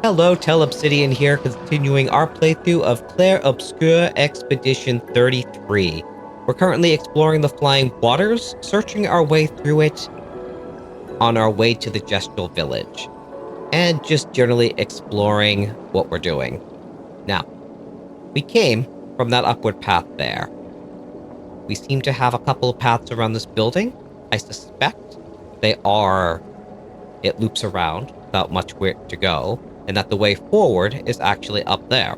Hello, Obsidian here, continuing our playthrough of Clair Obscur Expedition 33. We're currently exploring the Flying Waters, searching our way through it on our way to the Gestural Village, and just generally exploring what we're doing. Now, we came from that upward path there. We seem to have a couple of paths around this building. I suspect it loops around without much where to go, and that the way forward is actually up there.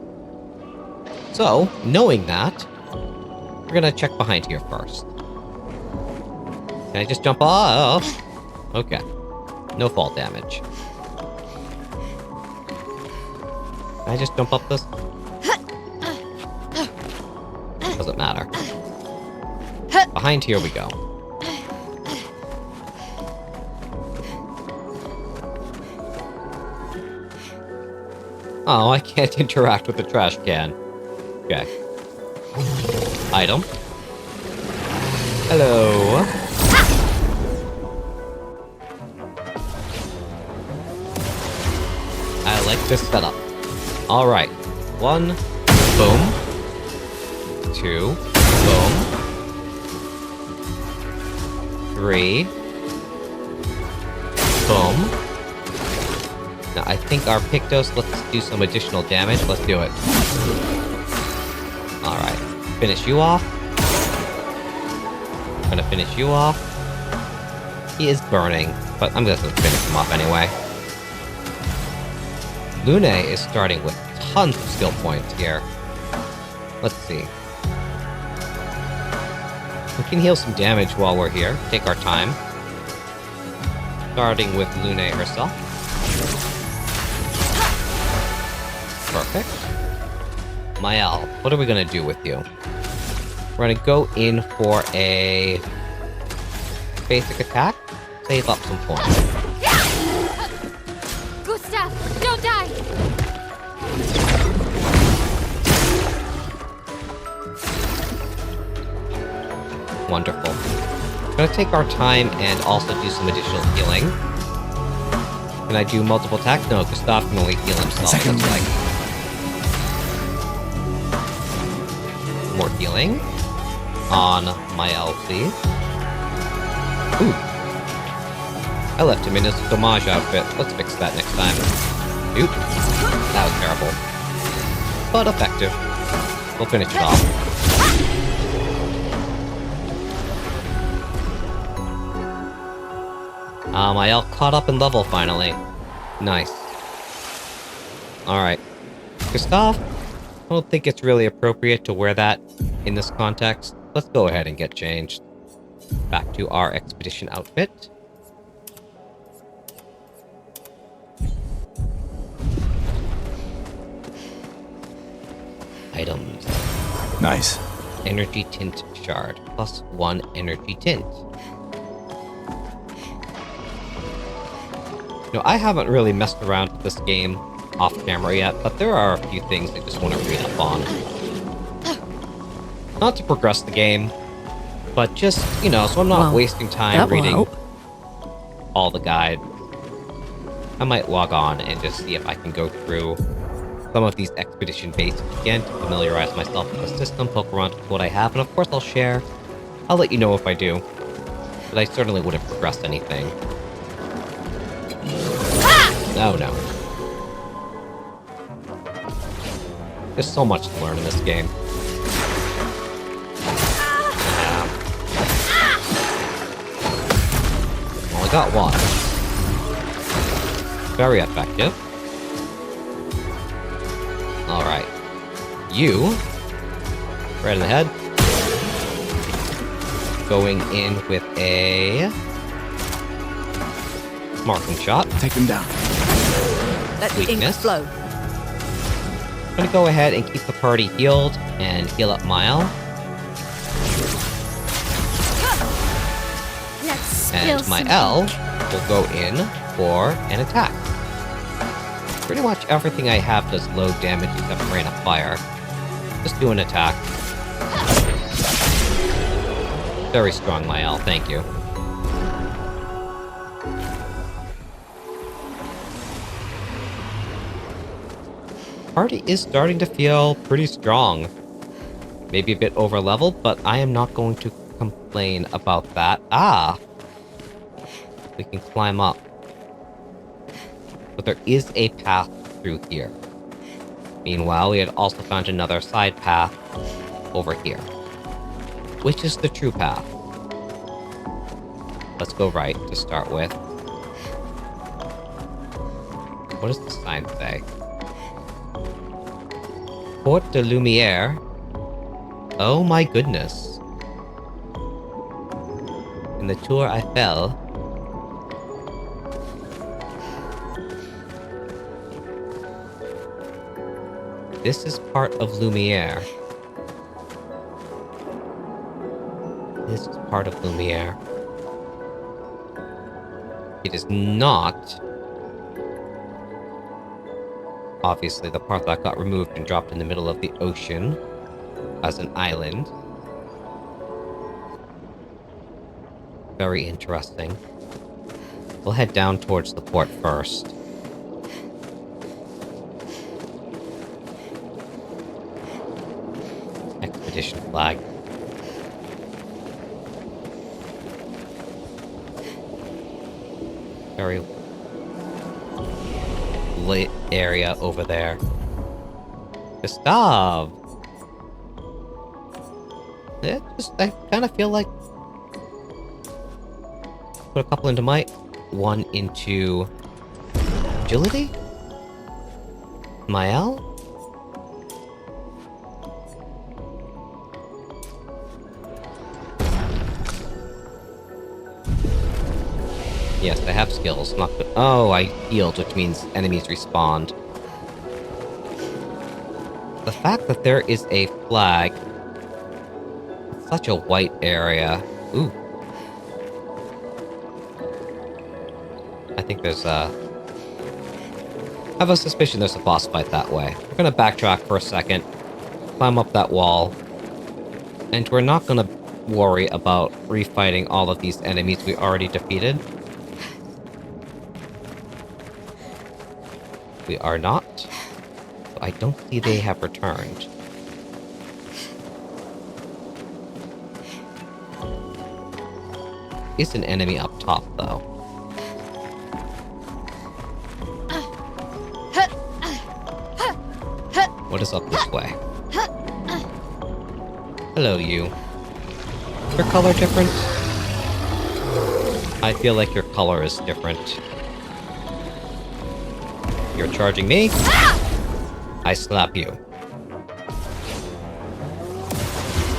So, knowing that, we're gonna check behind here first. Can I just jump off? Okay. No fall damage. Can I just jump up this? Doesn't matter. Behind here we go. Oh, I can't interact with the trash can. Okay. Item. Hello. I like this setup. Alright. 1. Boom. 2. Boom. 3. Boom. Now, I think our Pictos lets us do some additional damage. Let's do it. Alright. Finish you off. I'm gonna finish you off. He is burning, but I'm just gonna finish him off anyway. Lune is starting with tons of skill points here. Let's see. We can heal some damage while we're here. Take our time. Starting with Lune herself. Perfect. Mael, what are we gonna do with you? We're gonna go in for a basic attack. Save up some points. Gustav, don't die! Wonderful. We're gonna take our time and also do some additional healing. Can I do multiple attacks? No, Gustav can only heal himself. Second like. More healing on my LC. Ooh. I left him in his damage outfit. Let's fix that next time. Oop. That was terrible. But effective. We'll finish it off. Mael caught up in level finally. Nice. Alright. Gustav? I don't think it's really appropriate to wear that in this context. Let's go ahead and get changed. Back to our expedition outfit. Items. Nice. Energy tint shard. Plus 1 energy tint. You know, I haven't really messed around with this game off camera yet, but there are a few things I just want to read up on. Not to progress the game, but just, you know, so I'm not wasting time reading all the guides. I might log on and just see if I can go through some of these expedition basics again to familiarize myself with the system, poke around with what I have, and of course I'll share. I'll let you know if I do, but I certainly wouldn't progress anything. Oh no. There's so much to learn in this game. Only got one. Very effective. Alright. You. Right in the head. Going in with a marking shot. Take him down. Let the ink flow. I'm gonna go ahead and keep the party healed and heal up Mael. And Mael will go in for an attack. Pretty much everything I have does low damage except rain of fire. Just do an attack. Very strong, Mael, thank you. party is starting to feel pretty strong. Maybe a bit over-leveled, but I am not going to complain about that. Ah! We can climb up. But there is a path through here. Meanwhile, we had also found another side path over here. Which is the true path? Let's go right to start with. What does the sign say? Porte de Lumière. Oh my goodness. In the Tour Eiffel. This is part of Lumière. This is part of Lumière. It is not... obviously the part that got removed and dropped in the middle of the ocean as an island. Very interesting. We'll head down towards the port first. Expedition flag. Very lit area over there. Gustav! I kind of feel like... put a couple into might, one into agility? Mael? Yes, I have skills, not good. Oh, I healed, which means enemies respawned. The fact that there is a flag... it's such a white area. Ooh. I think there's a... I have a suspicion there's a boss fight that way. We're gonna backtrack for a second, climb up that wall, and we're not gonna worry about refighting all of these enemies we already defeated. We are not. So I don't see they have returned. Is an enemy up top, though. What is up this way? Hello, you. Is your color different? I feel like your color is different. You're charging me? I slap you.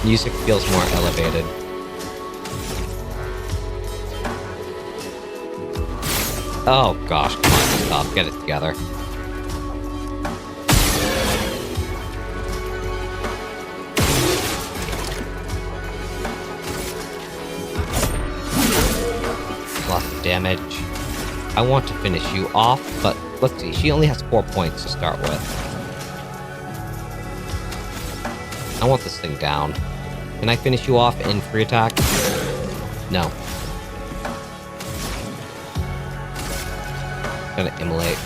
Music feels more elevated. Oh gosh, come on, stop, get it together. Lots of damage. I want to finish you off, but let's see, she only has 4 points to start with. I want this thing down. Can I finish you off in free attack? No. Gonna immolate.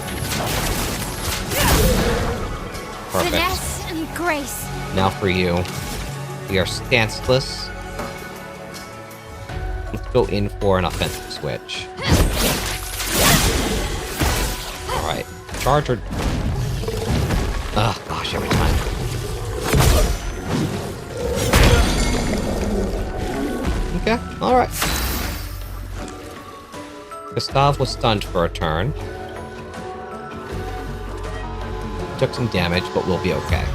Perfect. Finesse and grace. Now for you. We are stanceless. Let's go in for an offensive switch. Alright. Charger. Oh gosh, every time. Okay, alright. Gustav was stunned for a turn. Took some damage, but we'll be okay.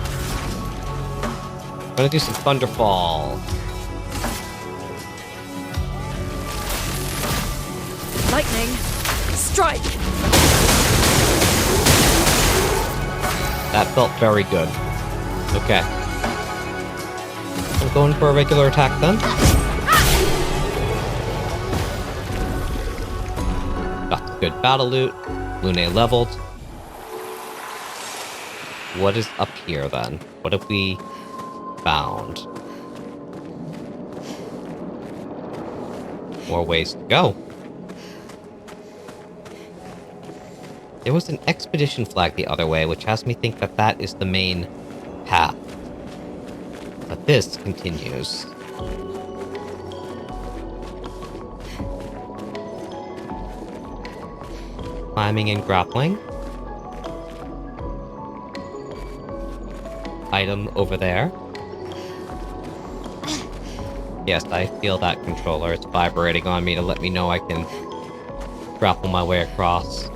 I'm gonna do some Thunderfall. Lightning, strike! That felt very good. Okay. I'm going for a regular attack then. Got the good battle loot. Lune leveled. What is up here then? What have we found? More ways to go. There was an expedition flag the other way, which has me think that that is the main path. But this continues. Climbing and grappling. Item over there. Yes, I feel that controller. It's vibrating on me to let me know I can grapple my way across.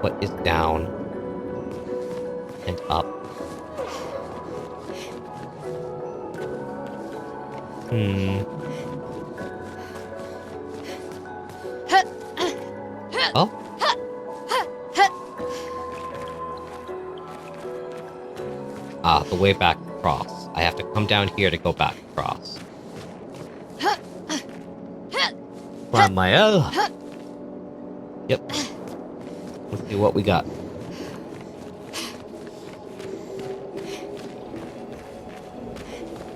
What is down? And up. Oh? Ah, the way back across. I have to come down here to go back across. Climb my L. Yep. Let's see what we got.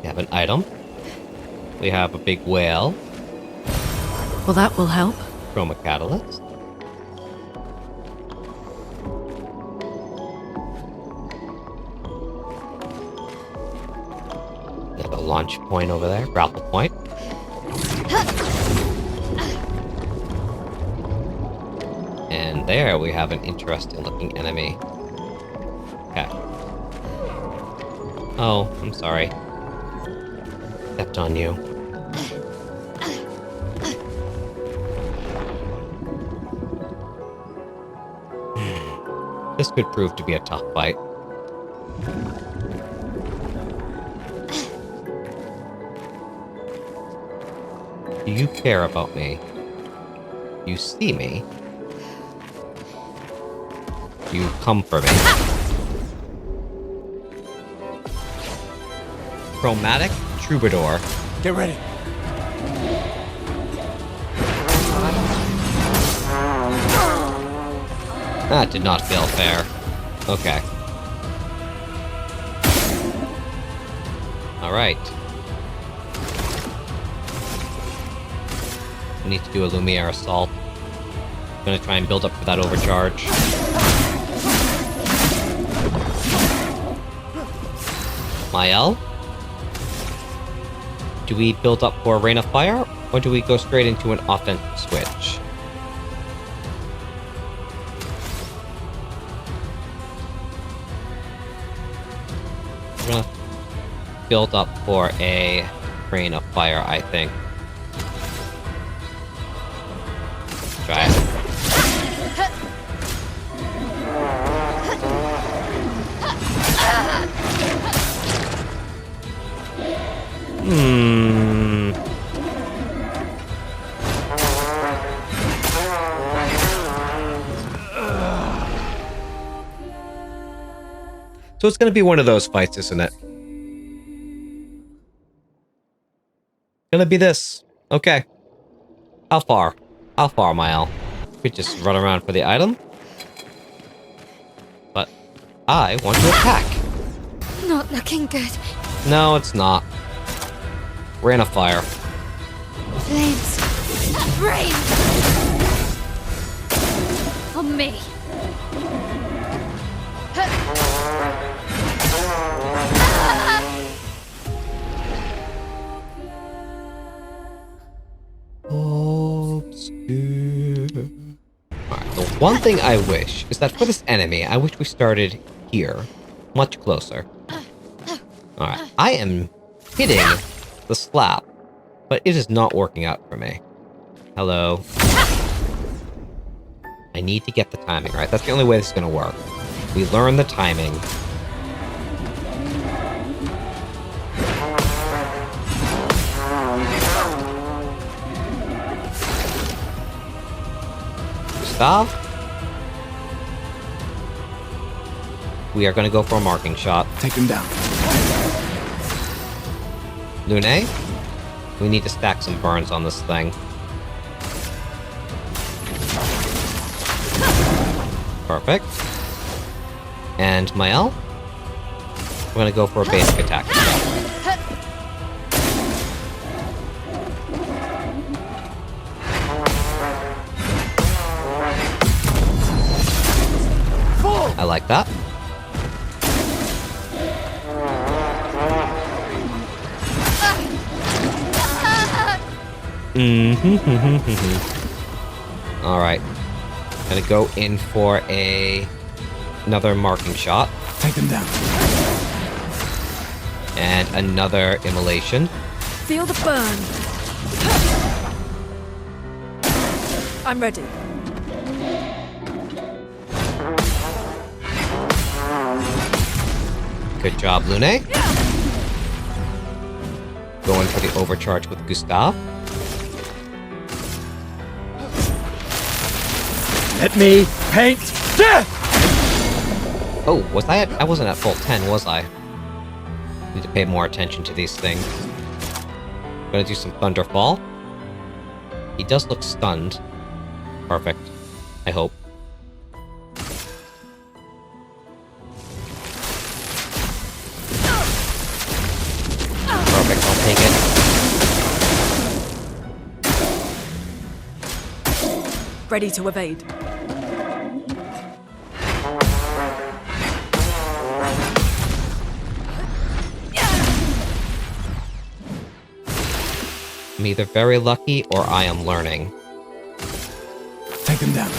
We have an item. We have a big whale. Well, that will help. Chroma catalyst. There's a launch point over there. Grapple point. And there we have an interesting looking enemy. Okay. Oh, I'm sorry. Stepped on you. This could prove to be a tough fight. Do you care about me? You see me? You come for me. Chromatic Troubadour. Get ready. That did not feel fair. Okay. Alright. We need to do a Lumiere assault. I'm gonna try and build up for that overcharge. Mael? Do we build up for a Rain of Fire, or do we go straight into an offensive switch? I'm gonna build up for a Rain of Fire, I think. Try it. So it's going to be one of those fights, isn't it? Gonna be this. Okay. How far? How far, Mael? We just run around for the item? But I want to attack. Not looking good. No, it's not. Rain of Fire. Flames. Rain! On me. Obscur. Alright, the one thing I wish is that for this enemy, I wish we started here. Much closer. Alright, I am hitting the slap, but it is not working out for me. Hello. I need to get the timing right. That's the only way this is going to work. We learn the timing. Gustav? We are going to go for a marking shot. Take him down. Lune? We need to stack some burns on this thing. Perfect. And Mael? We're gonna go for a basic attack. I like that. Alright. Gonna go in for another marking shot. Take them down. And another immolation. Feel the burn. I'm ready. Good job, Lune. Going for the overcharge with Gustav. Let me paint death! Oh, was I wasn't at full 10, was I? Need to pay more attention to these things. Gonna do some Thunderfall. He does look stunned. Perfect. I hope. Perfect, I'll take it. Ready to evade. I'm either very lucky or I am learning. Take them down.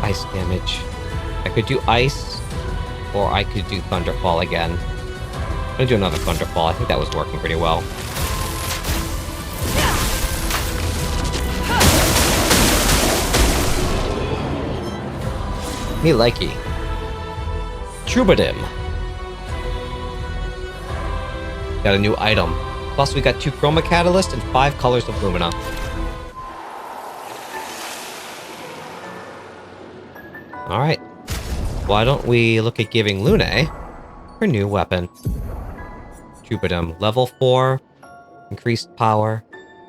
Ice damage. I could do ice, or I could do Thunderfall again. I'm gonna do another Thunderfall. I think that was working pretty well. Me likey. Troubadour. Got a new item. Plus we got 2 Chroma Catalyst and 5 Colors of Lumina. Alright. Why don't we look at giving Lune her new weapon. Troubadour. Level 4. Increased power.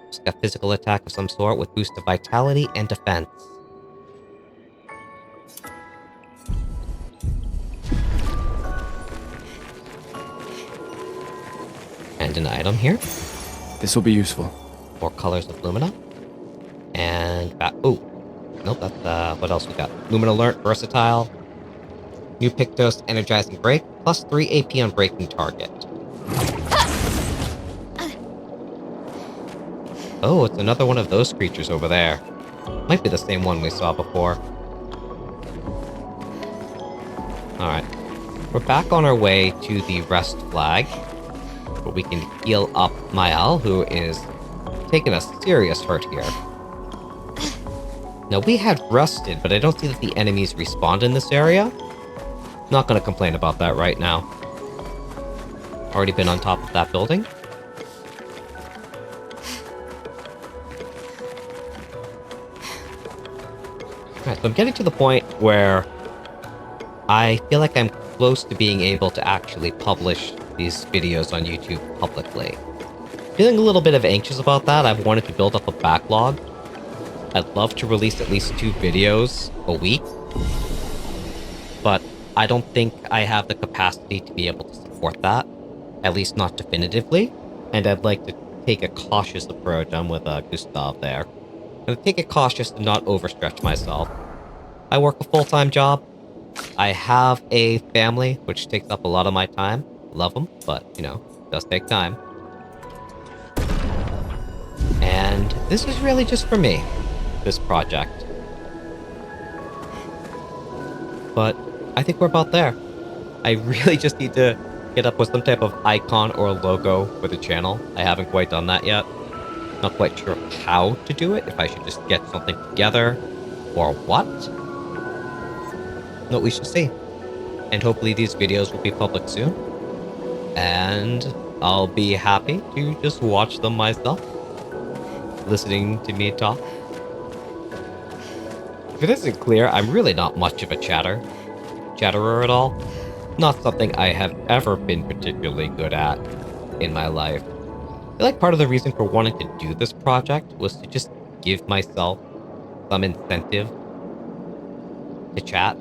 It's got physical attack of some sort with boost to vitality and defense. And an item here. This will be useful. 4 Colors of Lumina. And... oh! Nope, that's... what else we got? Lumina Alert, Versatile. New Pictos, Energizing Break. Plus 3 AP on breaking target. Oh, it's another one of those creatures over there. Might be the same one we saw before. Alright. We're back on our way to the rest flag. Where we can heal up Mael, who is taking a serious hurt here. Now, we had rested, but I don't see that the enemies respawned in this area. Not gonna complain about that right now. Already been on top of that building. Alright, so I'm getting to the point where I feel like I'm close to being able to actually publish these videos on YouTube publicly. Feeling a little bit of anxious about that. I've wanted to build up a backlog. I'd love to release at least 2 videos a week, but I don't think I have the capacity to be able to support that, at least not definitively, and I'd like to take a cautious approach. I'm with Gustav there. I'm gonna take it cautious and not overstretch myself. I work a full-time job. I have a family, which takes up a lot of my time. Love them, but, you know, it does take time. And this is really just for me, this project. But I think we're about there. I really just need to get up with some type of icon or logo for the channel. I haven't quite done that yet. Not quite sure how to do it, if I should just get something together, or what. No, we shall see. And hopefully these videos will be public soon. And I'll be happy to just watch them myself, listening to me talk. If it isn't clear, I'm really not much of a chatterer at all. Not something I have ever been particularly good at in my life. I feel like part of the reason for wanting to do this project was to just give myself some incentive to chat,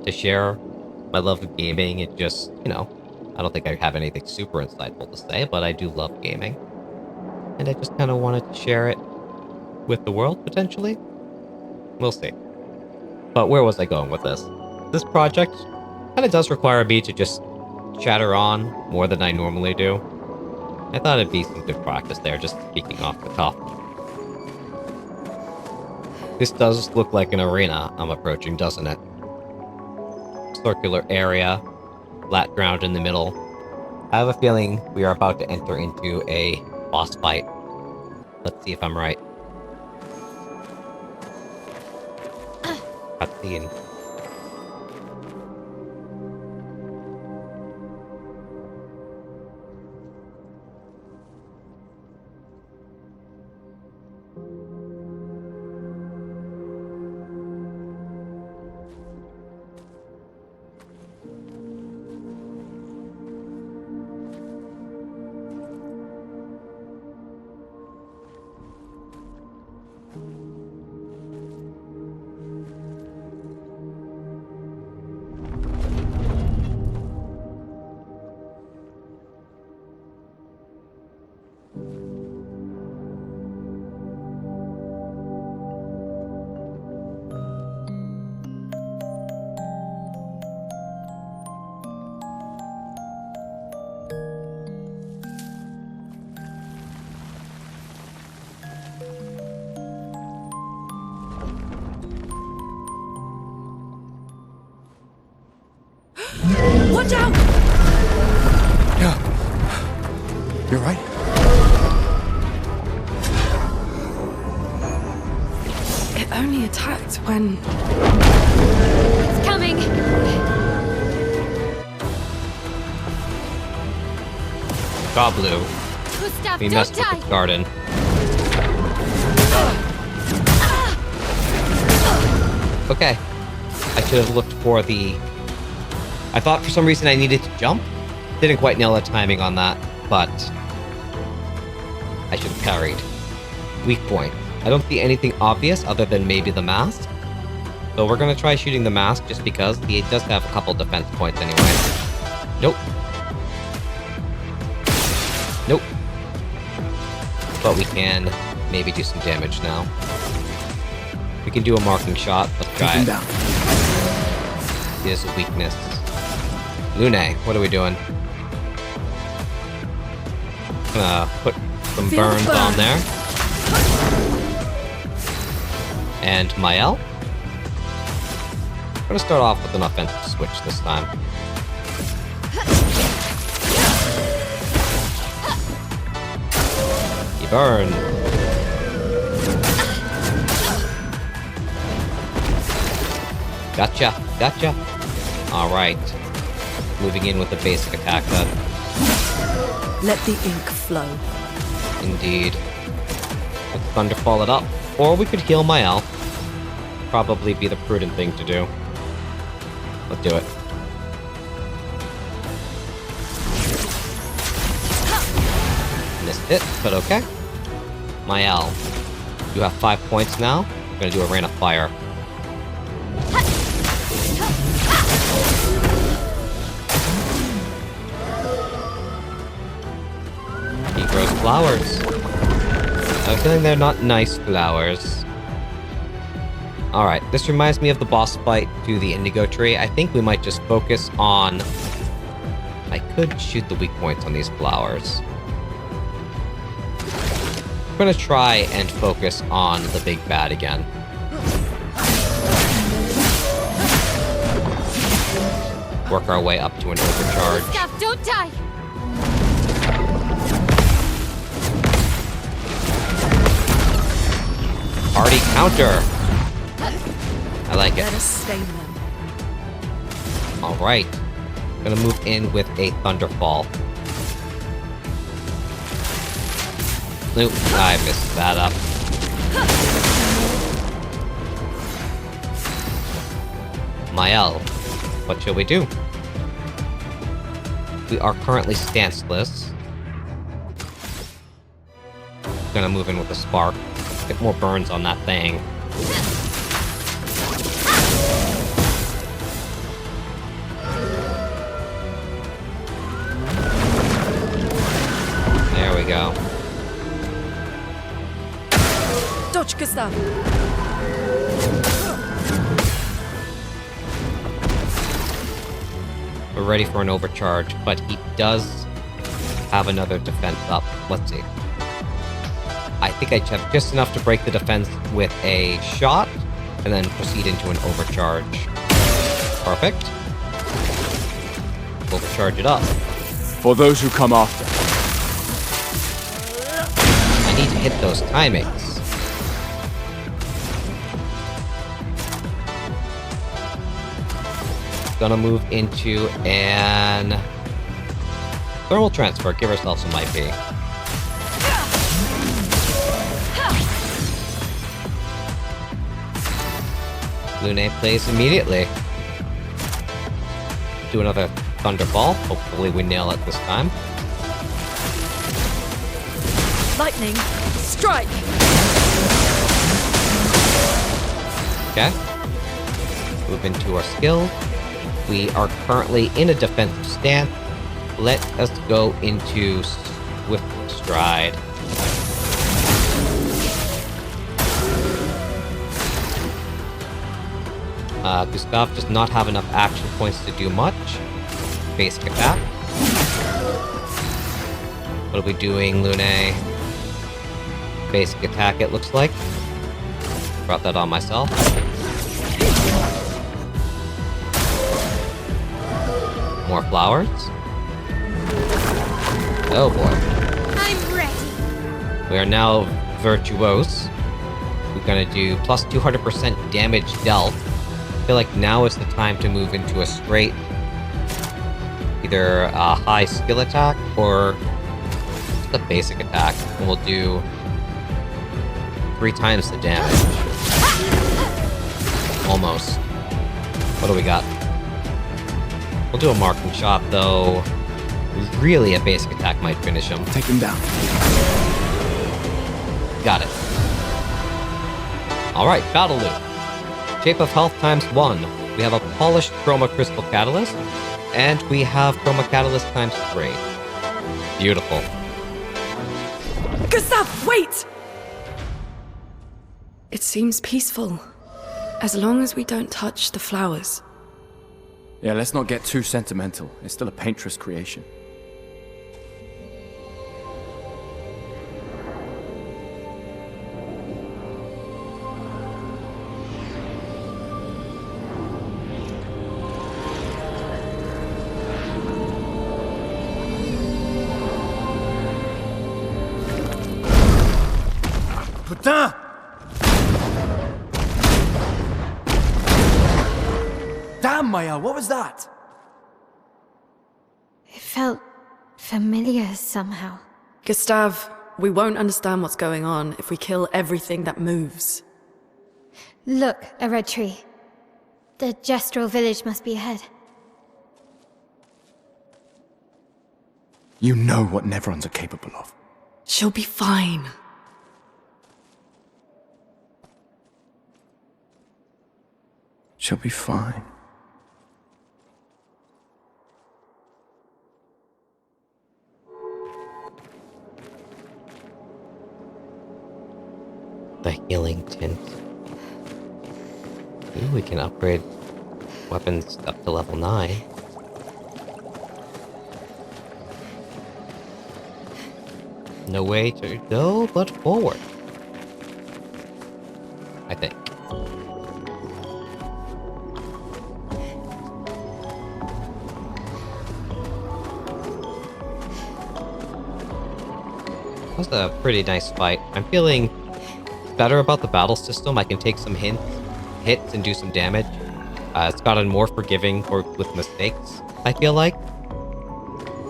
to share my love of gaming, and just, you know, I don't think I have anything super insightful to say, but I do love gaming. And I just kind of wanted to share it with the world, potentially? We'll see. But where was I going with this? This project kind of does require me to just chatter on more than I normally do. I thought it'd be some good practice there, just speaking off the cuff. This does look like an arena I'm approaching, doesn't it? Circular area, flat ground in the middle. I have a feeling we are about to enter into a boss fight. Let's see if I'm right. Cutscene. Watch out! Yeah. You're right. It only attacked when... It's coming! Goblu. Gustav, We don't messed with die! its garden. Okay. I should have looked for the... I thought for some reason I needed to jump. Didn't quite nail the timing on that, but... I should have parried. Weak point. I don't see anything obvious other than maybe the mask. So we're gonna try shooting the mask just because he does have a couple defense points anyway. Nope. Nope. But we can maybe do some damage now. We can do a marking shot. Let's try it. Down. It is a weakness. Lune, what are we doing? Gonna put some Feel the burns burn. on there. And Mael. I'm gonna start off with an offensive switch this time. He burn. Gotcha, gotcha. Alright. Moving in with the basic attack then. Let the ink flow. Indeed. Let's Thunderfall it up. Or we could heal Mael. Probably be the prudent thing to do. Let's do it. Missed it, but okay. Mael, you have 5 points now. I'm gonna do a rain of fire. He grows flowers. I'm feeling they're not nice flowers. Alright, this reminds me of the boss fight to the Indigo Tree. I think we might just focus on... I could shoot the weak points on these flowers. We're gonna try and focus on the big bad again. Work our way up to an overcharge. Gustav, don't die! Party counter! I like it. Let us stain them. Alright. Gonna move in with a Thunderfall. Nope, I messed that up. Mael, what shall we do? We are currently stanceless. Gonna move in with a Spark. Get more burns on that thing. There we go. Dodge, Gustav! We're ready for an overcharge, but he does have another defense up. Let's see. I think I have just enough to break the defense with a shot, and then proceed into an overcharge. Perfect. Overcharge it up. For those who come after. I need to hit those timings. Gonna move into an thermal transfer. Give ourselves some IP. Lune plays immediately. Do another Thunderball. Hopefully we nail it this time. Lightning, strike! Okay. Move into our skill. We are currently in a defensive stance. Let us go into Swift Stride. Gustav does not have enough action points to do much. Basic attack. What are we doing, Lune? Basic attack, it looks like. Brought that on myself. More flowers. Oh boy. I'm ready. We are now virtuose. We're gonna do plus 200% damage dealt. I feel like now is the time to move into a straight, either a high skill attack or just a basic attack, and we'll do 3 times the damage. Almost. What do we got? We'll do a marking shot, though. Really, a basic attack might finish him. Take him down. Got it. Alright, Battle Loop. Shape of Health times 1. We have a Polished Chroma Crystal Catalyst, and we have Chroma Catalyst times 3. Beautiful. Gustav, wait! It seems peaceful. As long as we don't touch the flowers. Yeah, let's not get too sentimental. It's still a Paintress creation. Putain! Damn, Maya, what was that? It felt familiar somehow. Gustav, we won't understand what's going on if we kill everything that moves. Look, a red tree. The Gestural village must be ahead. You know what Nevrons are capable of. She'll be fine. She'll be fine. The healing tint. Ooh, we can upgrade weapons up to level 9. No way to go but forward. I think. That was a pretty nice fight. I'm feeling better about the battle system. I can take some hits and do some damage. It's gotten more forgiving with mistakes, I feel like.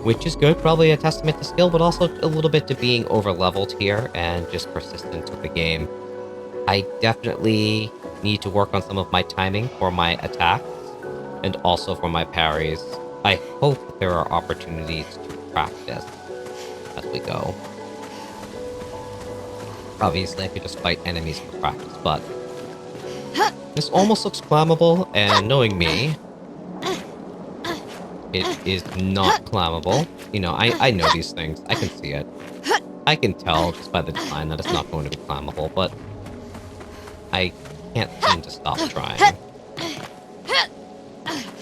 Which is good, probably a testament to skill, but also a little bit to being over-leveled here and just persistence with the game. I definitely need to work on some of my timing for my attacks, and also for my parries. I hope that there are opportunities to practice as we go. Obviously, I could just fight enemies for practice, but this almost looks climbable, and knowing me, it is not climbable. You know, I know these things. I can see it. I can tell just by the design that it's not going to be climbable, but I can't seem to stop trying.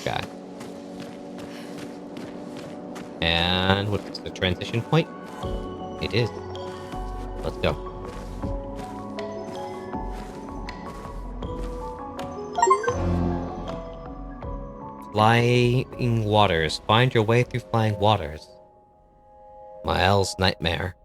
Okay. And what's the transition point? It is. Let's go. Flying waters. Find your way through flying waters. Miles' nightmare.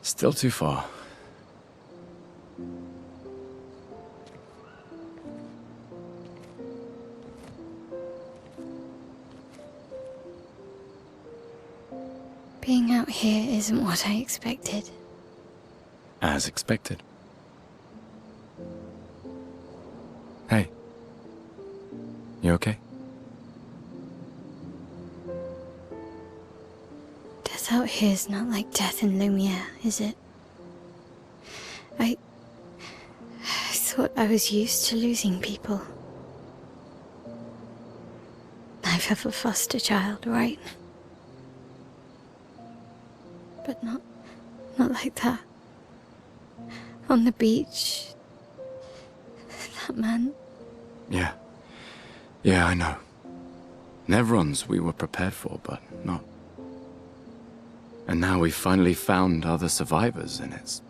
Still too far. Being out here isn't what I expected. As expected. Hey. You okay? Death out here's not like death in Lumiere, is it? I thought I was used to losing people. I've had a foster child, right? But not like that. On the beach. That man. Yeah. Yeah, I know. Nevrons we were prepared for, but not. And now we've finally found other survivors, and it's...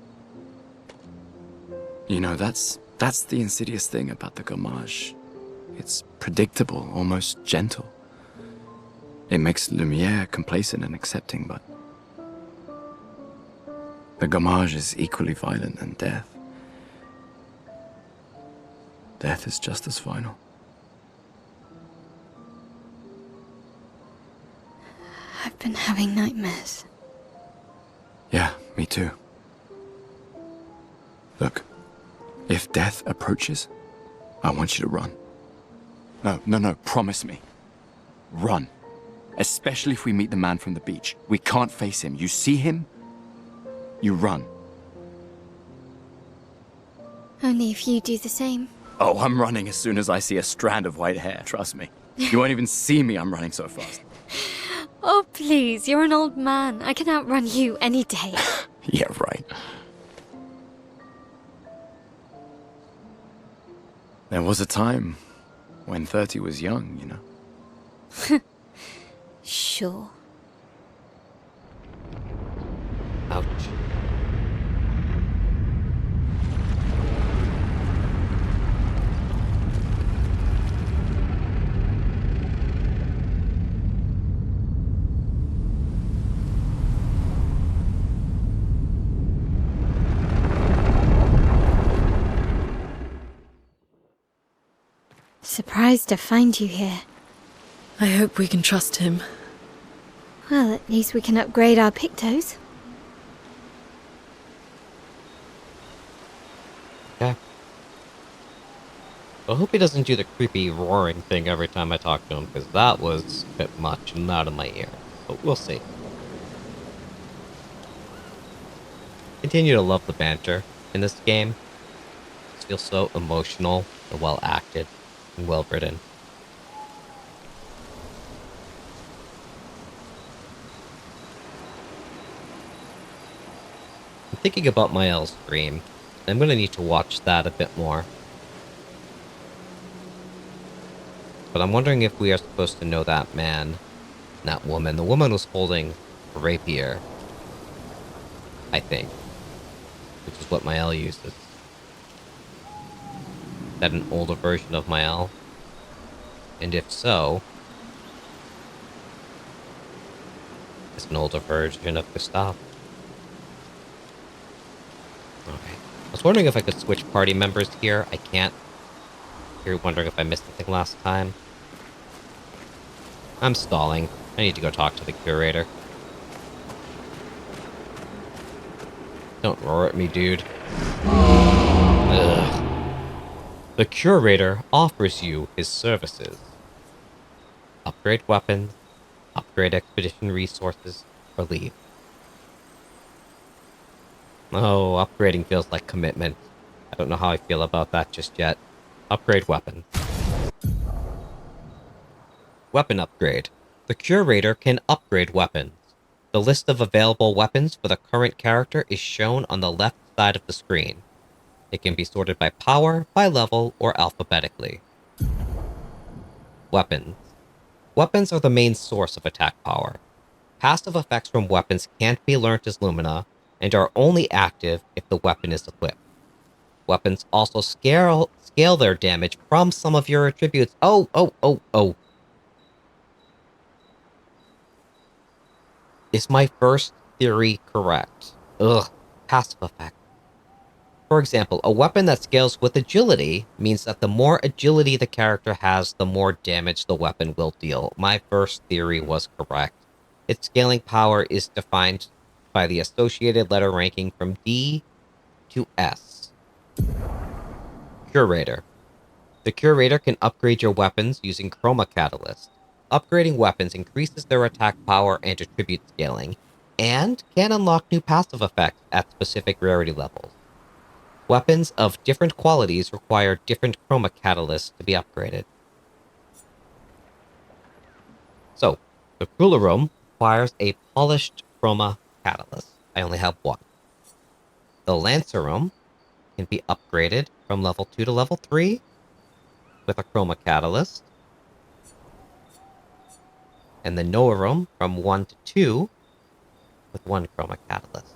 You know, that's the insidious thing about the Gommage. It's predictable, almost gentle. It makes Lumiere complacent and accepting, but... The Gommage is equally violent than death. Death is just as final. I've been having nightmares. Yeah, me too. Look, if death approaches, I want you to run. No, promise me. Run. Especially if we meet the man from the beach. We can't face him. You see him, you run. Only if you do the same. Oh, I'm running as soon as I see a strand of white hair, trust me. You won't even see me, I'm running so fast. Oh, please, you're an old man. I can outrun you any day. Yeah, right. There was a time when 30 was young, you know? Sure. Ouch. Surprised to find you here. I hope we can trust him. Well, at least we can upgrade our Pictos. Yeah. I hope he doesn't do the creepy roaring thing every time I talk to him, because that was a bit much and out of my ear. But we'll see. Continue to love the banter in this game. It feels so emotional and well acted and well written. I'm thinking about Mael's dream. I'm gonna need to watch that a bit more. But I'm wondering if we are supposed to know that man, that woman. The woman was holding a rapier, I think, which is what Mael uses. Is that an older version of Mael? And if so, it's an older version of Gustav. wondering if I could switch party members here. I can't. You're wondering if I missed anything last time. I'm stalling. I need to go talk to the curator. Don't roar at me, dude. Ugh. The curator offers you his services. Upgrade weapons, upgrade expedition resources, or leave. Oh, upgrading feels like commitment. I don't know how I feel about that just yet. Upgrade weapon. Weapon upgrade. The curator can upgrade weapons. The list of available weapons for the current character is shown on the left side of the screen. It can be sorted by power, by level, or alphabetically. Weapons. Weapons are the main source of attack power. Passive effects from weapons can't be learnt as Lumina, and are only active if the weapon is equipped. Weapons also scale their damage from some of your attributes. Oh. Is my first theory correct? Ugh, passive effect. For example, a weapon that scales with agility means that the more agility the character has, the more damage the weapon will deal. My first theory was correct. Its scaling power is defined by the associated letter ranking from D to S. Curator. The curator can upgrade your weapons using Chroma Catalyst. Upgrading weapons increases their attack power and attribute scaling, and can unlock new passive effects at specific rarity levels. Weapons of different qualities require different Chroma Catalysts to be upgraded. So, the Crulerum requires a polished Chroma Catalyst. I only have one. The Lancerum can be upgraded from level 2 to level 3 with a Chroma Catalyst. And the Noarum from 1 to 2 with one Chroma Catalyst.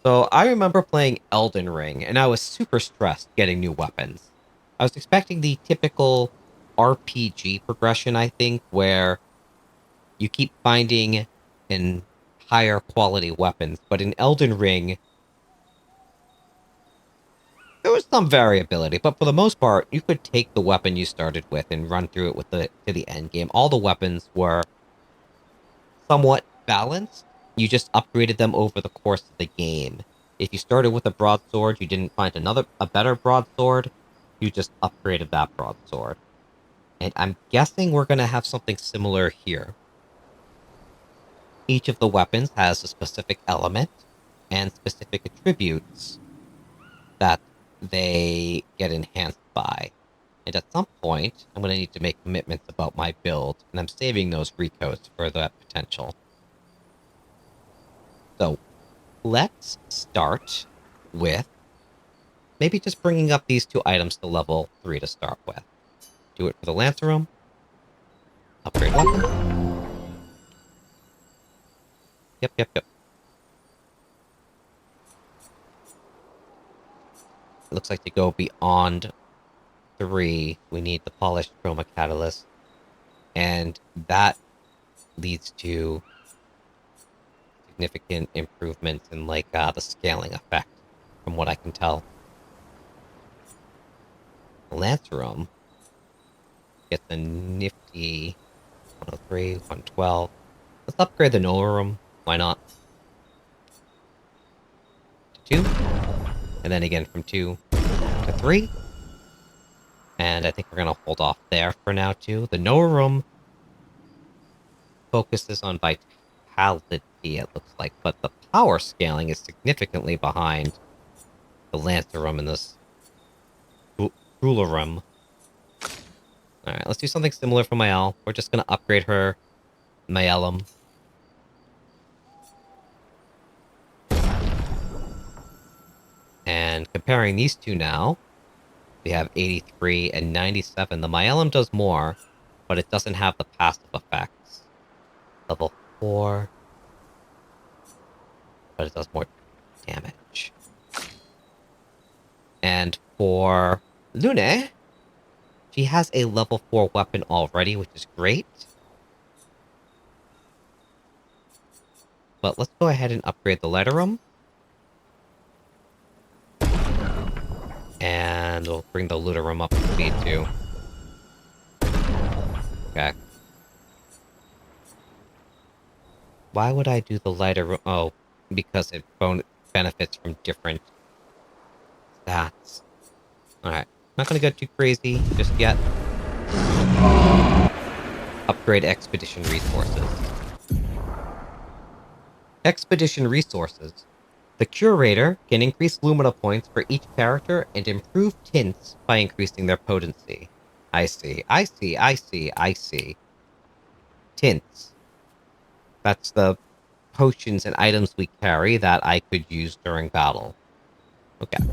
So I remember playing Elden Ring, and I was super stressed getting new weapons. I was expecting the typical RPG progression, I think, where you keep finding in higher quality weapons, but in Elden Ring, there was some variability, but for the most part, you could take the weapon you started with and run through it with to the end game. All the weapons were somewhat balanced. You just upgraded them over the course of the game. If you started with a broadsword, you didn't find a better broadsword, you just upgraded that broadsword. And I'm guessing we're going to have something similar here. Each of the weapons has a specific element and specific attributes that they get enhanced by. And at some point, I'm going to need to make commitments about my build, and I'm saving those recodes for that potential. So, let's start with maybe just bringing up these two items to level 3 to start with. Do it for the Lancerum. Upgrade weapon. Yep. It looks like to go beyond 3, we need the polished Chroma Catalyst. And that leads to significant improvements in the scaling effect, from what I can tell. The Lancerum gets a nifty 103, 112. Let's upgrade the Noarum. Why not? To 2. And then again from 2 to 3. And I think we're going to hold off there for now, too. The Noarum focuses on vitality, it looks like, but the power scaling is significantly behind the Lancerum and this Crulerum. Alright, let's do something similar for Mael. We're just going to upgrade her Maelum. And comparing these two now, we have 83 and 97. The Maelum does more, but it doesn't have the passive effects. Level 4. But it does more damage. And for Lune, she has a level 4 weapon already, which is great. But let's go ahead and upgrade the Letterum. And we'll bring the looter room up to speed too. Okay. Why would I do the lighter room? Oh, because it benefits from different stats. Alright. Not gonna go too crazy just yet. Upgrade expedition resources. Expedition resources. The curator can increase Lumina points for each character and improve tints by increasing their potency. I see. Tints. That's the potions and items we carry that I could use during battle. Okay.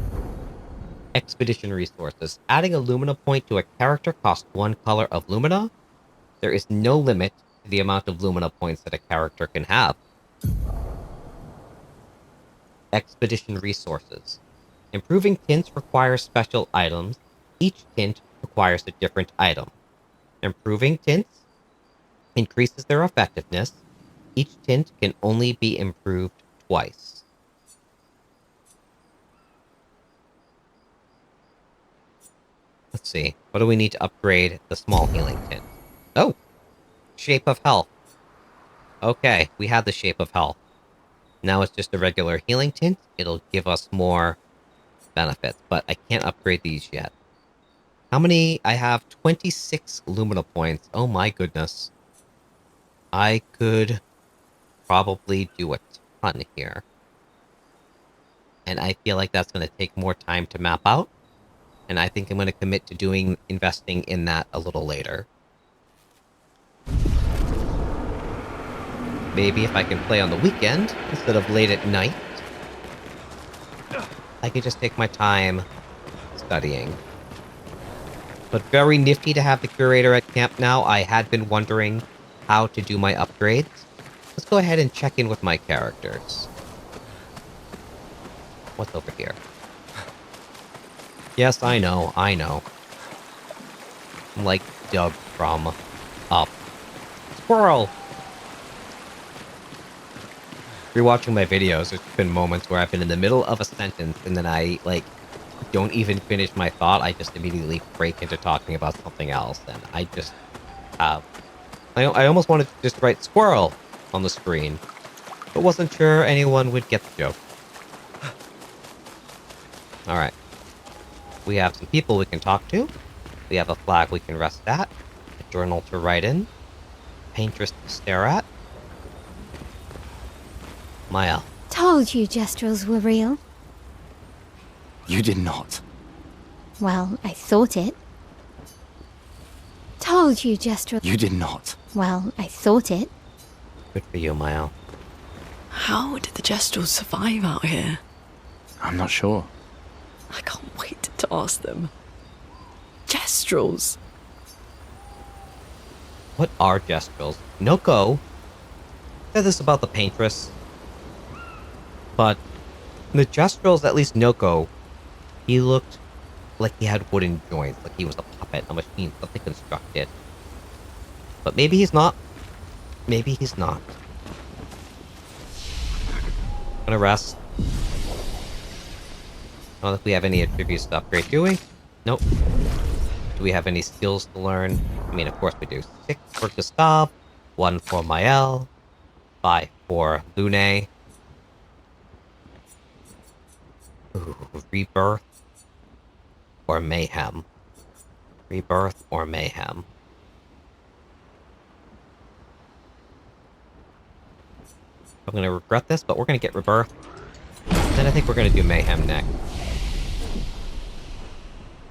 Expedition resources. Adding a Lumina point to a character costs 1 color of Lumina. There is no limit to the amount of Lumina points that a character can have. Expedition resources. Improving tints requires special items. Each tint requires a different item. Improving tints increases their effectiveness. Each tint can only be improved twice. Let's see. What do we need to upgrade the small healing tint? Oh! Shape of Health. Okay, we have the Shape of Health. Now it's just a regular healing tint. It'll give us more benefits, but I can't upgrade these yet. How many? I have 26 Lumina points. Oh my goodness. I could probably do a ton here. And I feel like that's going to take more time to map out. And I think I'm going to commit to investing in that a little later. Maybe if I can play on the weekend, instead of late at night, I could just take my time studying. But very nifty to have the curator at camp now. I had been wondering how to do my upgrades. Let's go ahead and check in with my characters. What's over here? Yes, I know. I'm like Doug from Up. Squirrel! If you're watching my videos, there's been moments where I've been in the middle of a sentence and then I, don't even finish my thought. I just immediately break into talking about something else, and I just have... I almost wanted to just write squirrel on the screen, but wasn't sure anyone would get the joke. Alright. We have some people we can talk to. We have a flag we can rest at. A journal to write in. Paintress to stare at. Maya. Told you Gestrels were real. You did not. Well, I thought it. Told you Gestrels... You did not. Well, I thought it. Good for you, Maya. How did the Gestrels survive out here? I'm not sure. I can't wait to ask them. Gestrels? What are Gestrels? Noko said this about the Paintress. But the Gestrels, at least Noko, he looked like he had wooden joints, like he was a puppet, a machine, something constructed. But maybe he's not. Maybe he's not. I'm gonna rest. I don't know if we have any attributes to upgrade, do we? Nope. Do we have any skills to learn? I mean, of course we do. 6 for Gustav, 1 for Mael, 5 for Lune. Ooh, Rebirth or Mayhem. Rebirth or Mayhem. I'm gonna regret this, but we're gonna get Rebirth. Then I think we're gonna do Mayhem next.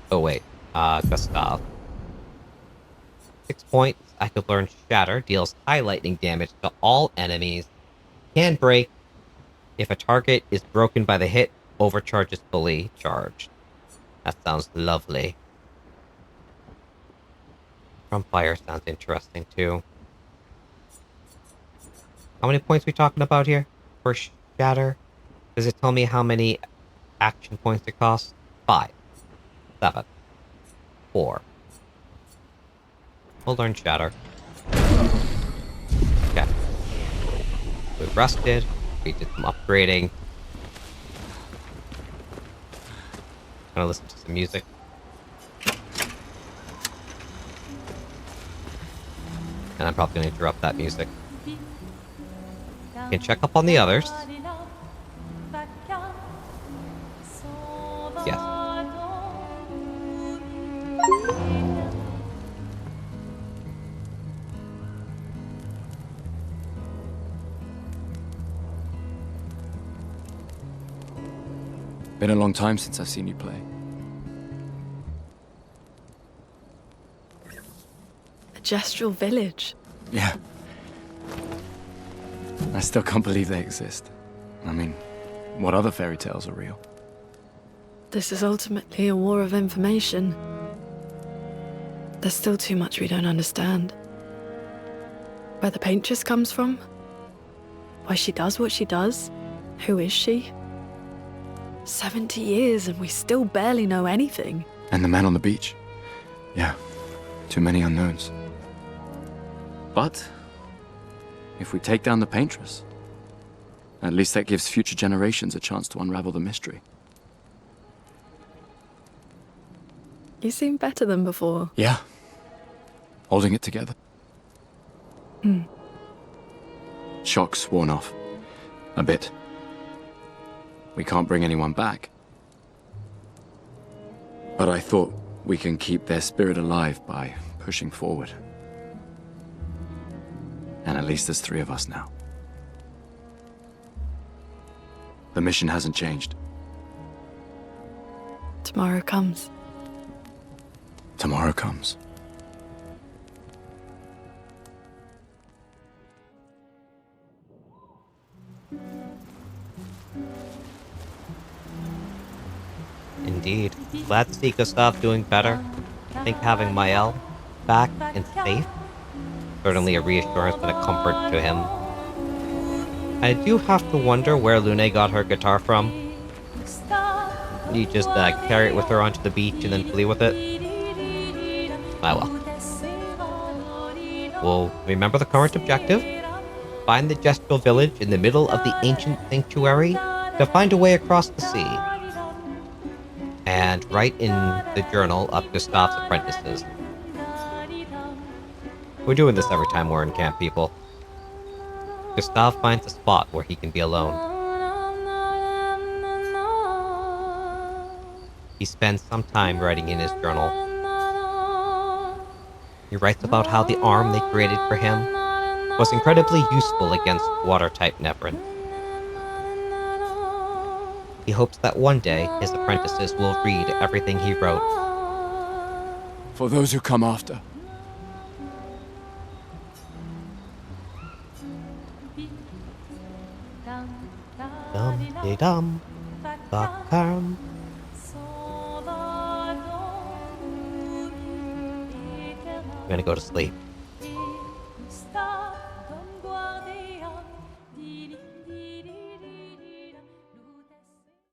Oh wait, Gustav. 6 points. I could learn Shatter. Deals high lightning damage to all enemies. Can break. If a target is broken by the hit, overcharges fully charged. That sounds lovely. From Fire sounds interesting too. How many points are we talking about here for Shatter? Does it tell me how many action points it costs? 5. 7. 4. We'll learn Shatter. Okay. We've rested. We did some upgrading. Gonna listen to some music. And I'm probably going to interrupt that music. Can check up on the others. Yes. Been a long time since I've seen you play. A gestural village. Yeah. I still can't believe they exist. I mean, what other fairy tales are real? This is ultimately a war of information. There's still too much we don't understand. Where the Paintress comes from? Why she does what she does? Who is she? 70 years and we still barely know anything. And the man on the beach. Yeah, too many unknowns. But if we take down the Paintress, at least that gives future generations a chance to unravel the mystery. You seem better than before. Yeah. Holding it together. Shock's worn off. A bit. We can't bring anyone back. But I thought we can keep their spirit alive by pushing forward. And at least there's 3 of us now. The mission hasn't changed. Tomorrow comes. Tomorrow comes. Indeed. Glad to see Gustav doing better. I think having Mael back and safe, certainly a reassurance and a comfort to him. I do have to wonder where Lune got her guitar from. You just carry it with her onto the beach and then flee with it? Ah well. We'll remember the current objective. Find the gestural village in the middle of the ancient sanctuary to find a way across the sea. And write in the journal of Gustav's apprentices. We're doing this every time we're in camp, people. Gustav finds a spot where he can be alone. He spends some time writing in his journal. He writes about how the arm they created for him was incredibly useful against water-type Nevron. He hopes that one day his apprentices will read everything he wrote. For those who come after. Dum-de-dum, Wackamole. I'm gonna go to sleep.